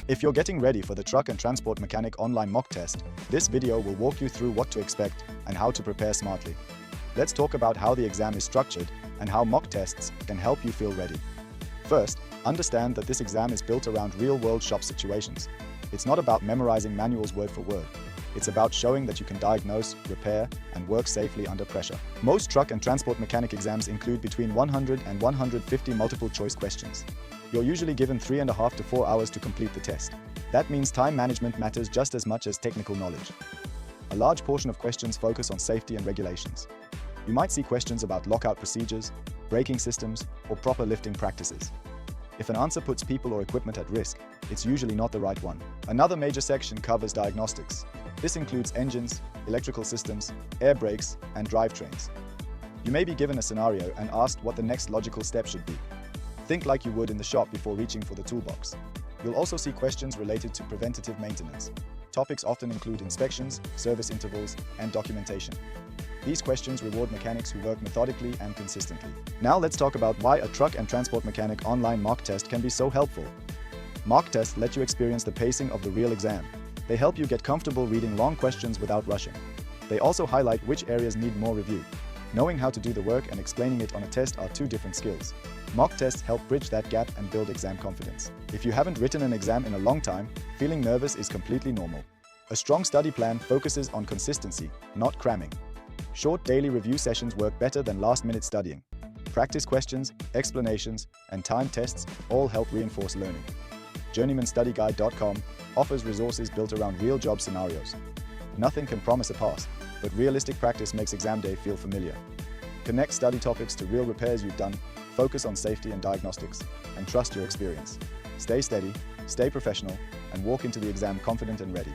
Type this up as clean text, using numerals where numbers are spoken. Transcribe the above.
If you're getting ready for the Truck and Transport Mechanic online mock test, this video will walk you through what to expect and how to prepare smartly. Let's talk about how the exam is structured and how mock tests can help you feel ready. First, understand that this exam is built around real-world shop situations. It's not about memorizing manuals word for word. It's about showing that you can diagnose, repair, and work safely under pressure. Most truck and transport mechanic exams include between 100 and 150 multiple-choice questions. You're usually given 3.5 to 4 hours to complete the test. That means time management matters just as much as technical knowledge. A large portion of questions focus on safety and regulations. You might see questions about lockout procedures, braking systems, or proper lifting practices. If an answer puts people or equipment at risk, it's usually not the right one. Another major section covers diagnostics. This includes engines, electrical systems, air brakes, and drivetrains. You may be given a scenario and asked what the next logical step should be. Think like you would in the shop before reaching for the toolbox. You'll also see questions related to preventative maintenance. Topics often include inspections, service intervals, and documentation. These questions reward mechanics who work methodically and consistently. Now let's talk about why a truck and transport mechanic online mock test can be so helpful. Mock tests let you experience the pacing of the real exam. They help you get comfortable reading long questions without rushing. They also highlight which areas need more review. Knowing how to do the work and explaining it on a test are two different skills. Mock tests help bridge that gap and build exam confidence. If you haven't written an exam in a long time, feeling nervous is completely normal. A strong study plan focuses on consistency, not cramming. Short daily review sessions work better than last-minute studying. Practice questions, explanations, and timed tests all help reinforce learning. JourneymanStudyGuide.com offers resources built around real job scenarios. Nothing can promise a pass, but realistic practice makes exam day feel familiar. Connect study topics to real repairs you've done, focus on safety and diagnostics, and trust your experience. Stay steady, stay professional, and walk into the exam confident and ready.